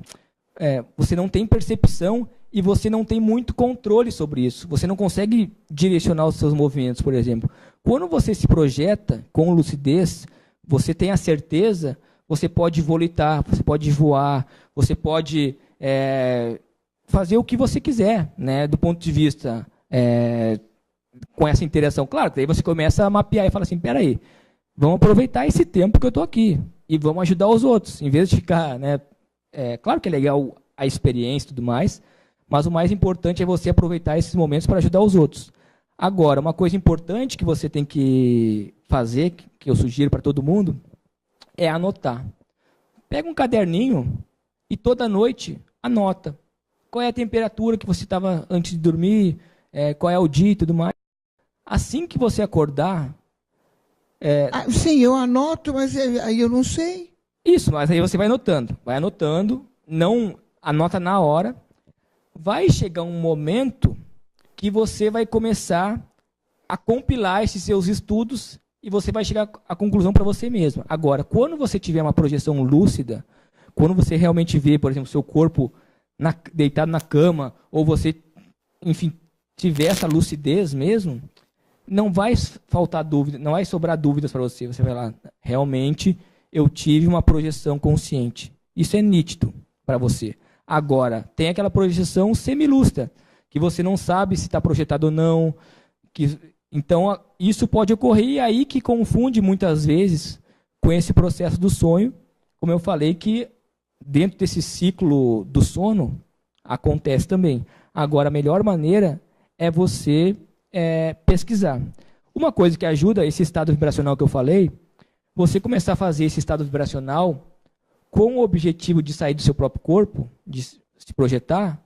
você não tem percepção e você não tem muito controle sobre isso. Você não consegue direcionar os seus movimentos, por exemplo. Quando você se projeta com lucidez, você tem a certeza, você pode volitar, você pode voar, você pode fazer o que você quiser, né, do ponto de vista com essa interação. Claro, daí você começa a mapear e fala assim, peraí, vamos aproveitar esse tempo que eu estou aqui e vamos ajudar os outros, em vez de ficar... Né, claro que é legal a experiência e tudo mais, mas o mais importante é você aproveitar esses momentos para ajudar os outros. Agora, uma coisa importante que você tem que fazer, que eu sugiro para todo mundo, é anotar. Pega um caderninho e toda noite anota. Qual é a temperatura que você estava antes de dormir, qual é o dia e tudo mais. Assim que você acordar... sim, eu anoto, mas aí eu não sei. Isso, mas aí você vai anotando, não anota na hora. Vai chegar um momento que você vai começar a compilar esses seus estudos e você vai chegar à conclusão para você mesmo. Agora, quando você tiver uma projeção lúcida, quando você realmente vê, por exemplo, seu corpo deitado na cama, ou você, enfim, tiver essa lucidez mesmo, não vai faltar dúvida, não vai sobrar dúvidas para você. Você vai lá, realmente eu tive uma projeção consciente. Isso é nítido para você. Agora, tem aquela projeção semilúcida, que você não sabe se está projetado ou não. Então, isso pode ocorrer, e aí que confunde muitas vezes com esse processo do sonho. Como eu falei, que dentro desse ciclo do sono, acontece também. Agora, a melhor maneira é você pesquisar. Uma coisa que ajuda esse estado vibracional que eu falei, você começar a fazer esse estado vibracional com o objetivo de sair do seu próprio corpo, de se projetar,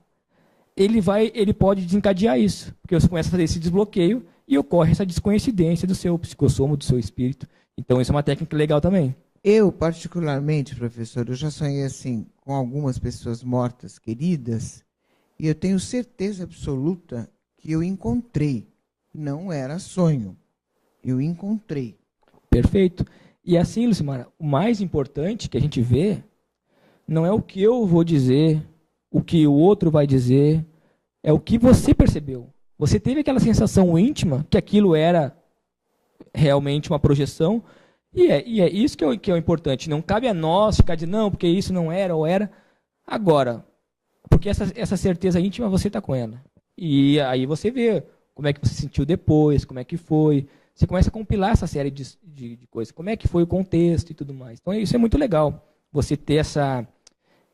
ele pode desencadear isso, porque você começa a fazer esse desbloqueio e ocorre essa descoincidência do seu psicossoma, do seu espírito. Então, isso é uma técnica legal também. Eu, particularmente, professor, eu já sonhei assim com algumas pessoas mortas, queridas, e eu tenho certeza absoluta que eu encontrei. Não era sonho. Eu encontrei. Perfeito. E assim, Lucimara, o mais importante que a gente vê não é o que eu vou dizer, o que o outro vai dizer, é o que você percebeu. Você teve aquela sensação íntima que aquilo era realmente uma projeção, e é isso que é o importante. Não cabe a nós ficar de não, porque isso não era ou era. Agora, porque essa certeza íntima você está com ela. E aí você vê como é que você sentiu depois, como é que foi, você começa a compilar essa série de coisas. Como é que foi o contexto e tudo mais. Então, isso é muito legal, você ter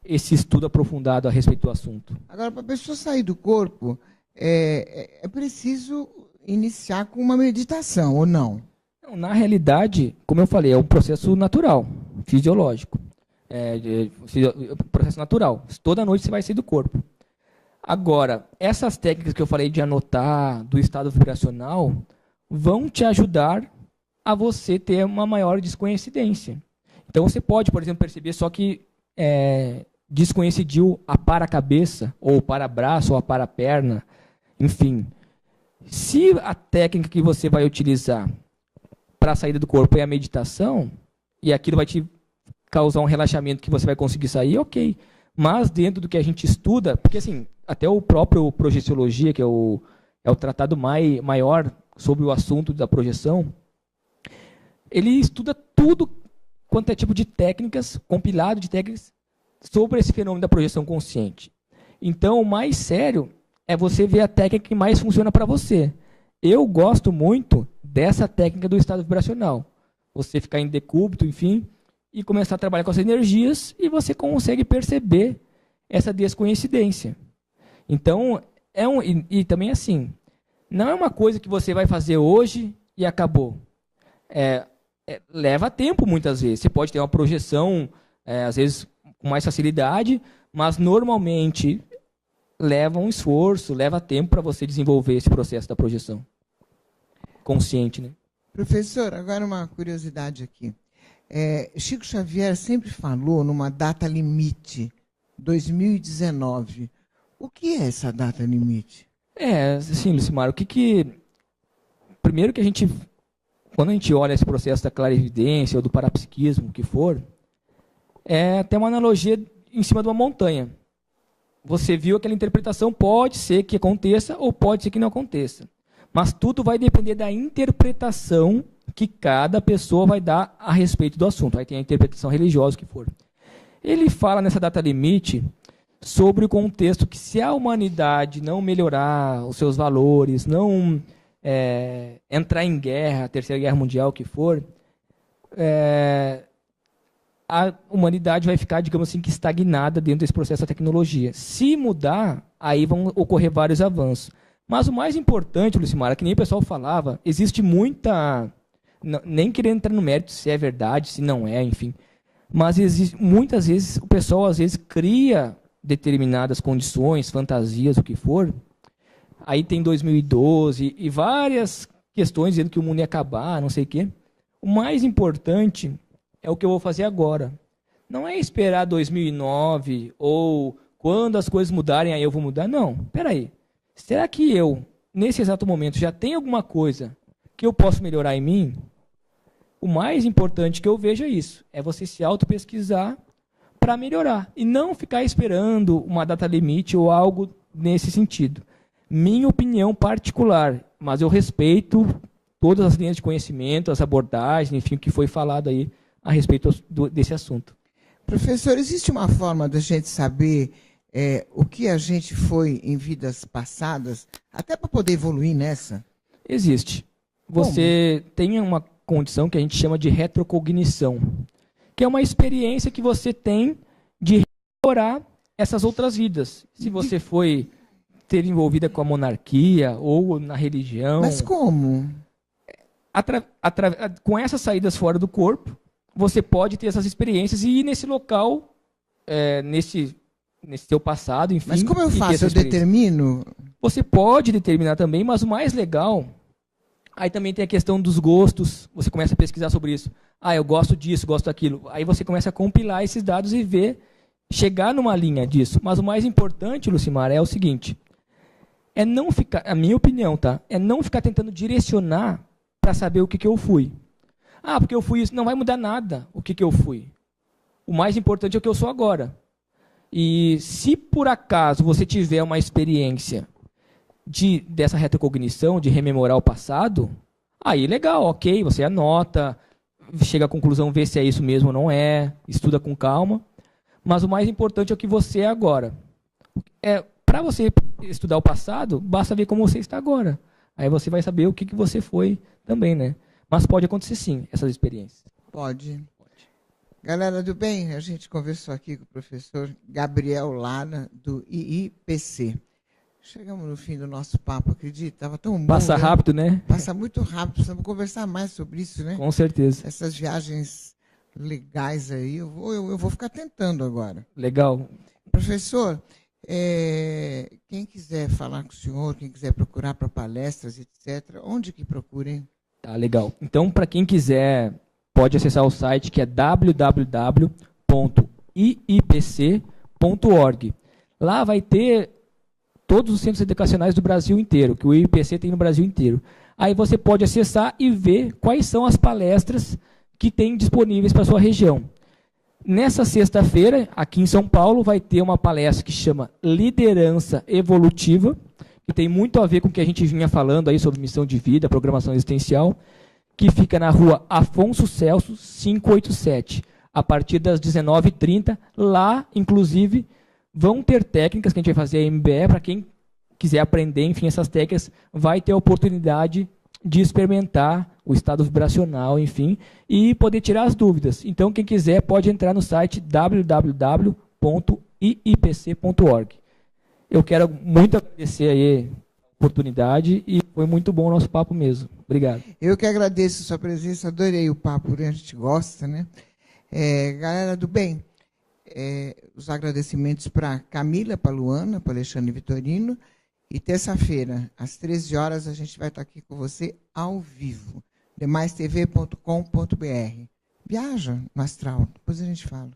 esse estudo aprofundado a respeito do assunto. Agora, para a pessoa sair do corpo, é preciso iniciar com uma meditação, ou não? Não, na realidade, como eu falei, é um processo natural, fisiológico. Processo natural. Toda noite você vai sair do corpo. Agora, essas técnicas que eu falei de anotar, do estado vibracional, vão te ajudar a você ter uma maior descoincidência. Então, você pode, por exemplo, perceber só que descoincidiu a para-cabeça, ou o para-braço, ou a para-perna, enfim. Se a técnica que você vai utilizar para a saída do corpo é a meditação, e aquilo vai te causar um relaxamento que você vai conseguir sair, ok. Mas dentro do que a gente estuda, porque assim, até o próprio Projeciologia, que é o tratado maior sobre o assunto da projeção, ele estuda tudo quanto é tipo de técnicas, compilado de técnicas, sobre esse fenômeno da projeção consciente. Então, o mais sério é você ver a técnica que mais funciona para você. Eu gosto muito dessa técnica do estado vibracional. Você ficar em decúbito, enfim, e começar a trabalhar com as energias, e você consegue perceber essa descoincidência. Então, e também assim, não é uma coisa que você vai fazer hoje e acabou. Leva tempo muitas vezes. Você pode ter uma projeção, às vezes, com mais facilidade, mas normalmente leva um esforço, leva tempo para você desenvolver esse processo da projeção consciente, né? Professor, agora uma curiosidade aqui. Chico Xavier sempre falou numa data limite, 2019. O que é essa data limite? Sim, Lucimar, primeiro que quando a gente olha esse processo da clarividência ou do parapsiquismo, o que for, tem uma analogia em cima de uma montanha. Você viu aquela interpretação, pode ser que aconteça ou pode ser que não aconteça. Mas tudo vai depender da interpretação que cada pessoa vai dar a respeito do assunto. Aí tem a interpretação religiosa, o que for. Ele fala nessa data limite sobre o contexto que, se a humanidade não melhorar os seus valores, não entrar em guerra, a Terceira Guerra Mundial, o que for, a humanidade vai ficar, digamos assim, que estagnada dentro desse processo da tecnologia. Se mudar, aí vão ocorrer vários avanços. Mas o mais importante, Lucimara, que nem o pessoal falava, existe muita... Nem querendo entrar no mérito se é verdade, se não é, enfim. Mas muitas vezes o pessoal às vezes cria determinadas condições, fantasias, o que for. Aí tem 2012 e várias questões dizendo que o mundo ia acabar, não sei o quê. O mais importante é o que eu vou fazer agora. Não é esperar 2009 ou quando as coisas mudarem, aí eu vou mudar. Não, peraí. Será que eu, nesse exato momento, já tenho alguma coisa que eu posso melhorar em mim? O mais importante que eu vejo é isso. É você se auto-pesquisar para melhorar. E não ficar esperando uma data limite ou algo nesse sentido. Minha opinião particular, mas eu respeito todas as linhas de conhecimento, as abordagens, enfim, o que foi falado aí a respeito desse assunto. Professor, existe uma forma da gente saber o que a gente foi em vidas passadas, até para poder evoluir nessa? Existe. Você tem uma condição que a gente chama de retrocognição, que é uma experiência que você tem de rememorar essas outras vidas. Se você foi ter envolvida com a monarquia ou na religião... Mas como? Com essas saídas fora do corpo, você pode ter essas experiências e ir nesse local, nesse seu passado, enfim. Mas como eu faço? Eu determino? Você pode determinar também, mas o mais legal... Aí também tem a questão dos gostos. Você começa a pesquisar sobre isso. Eu gosto disso, gosto daquilo. Aí você começa a compilar esses dados e chegar numa linha disso. Mas o mais importante, Lucimar, é o seguinte. Não ficar, a minha opinião, tá? É não ficar tentando direcionar para saber o que eu fui. Porque eu fui isso. Não vai mudar nada o que eu fui. O mais importante é o que eu sou agora. E se por acaso você tiver uma experiência dessa retrocognição, de rememorar o passado, aí legal, ok, você anota, chega à conclusão, vê se é isso mesmo ou não é, estuda com calma, mas o mais importante é o que você é agora. Para você estudar o passado, basta ver como você está agora. Aí você vai saber o que você foi também, né? Mas pode acontecer sim, essas experiências. Pode. Galera do bem, a gente conversou aqui com o professor Gabriel Lara, do IIPC. Chegamos no fim do nosso papo, acredita? Estava tão bom. Passa rápido, né? Passa muito rápido, precisamos conversar mais sobre isso, né? Com certeza. Essas viagens legais aí, eu vou ficar tentando agora. Legal. Professor, quem quiser falar com o senhor, quem quiser procurar para palestras, etc., onde que procurem? Tá, legal. Então, para quem quiser, pode acessar o site que é www.iipc.org. Lá vai ter todos os centros educacionais do Brasil inteiro, que o IIPC tem no Brasil inteiro. Aí você pode acessar e ver quais são as palestras que tem disponíveis para a sua região. Nessa sexta-feira, aqui em São Paulo, vai ter uma palestra que chama Liderança Evolutiva, que tem muito a ver com o que a gente vinha falando aí sobre missão de vida, programação existencial, que fica na rua Afonso Celso, 587, a partir das 19h30. Lá, inclusive, vão ter técnicas que a gente vai fazer a MBE, para quem quiser aprender, enfim, essas técnicas, vai ter a oportunidade de experimentar o estado vibracional, enfim, e poder tirar as dúvidas. Então, quem quiser pode entrar no site www.iipc.org. Eu quero muito agradecer aí a oportunidade e foi muito bom o nosso papo mesmo. Obrigado. Eu que agradeço a sua presença, adorei o papo, né? A gente gosta, né? Galera do bem, os agradecimentos para Camila, para Luana, para Alexandre Vitorino, e terça-feira, às 13 horas, a gente vai estar aqui com você ao vivo, demaistv.com.br. Viaja no astral, depois a gente fala.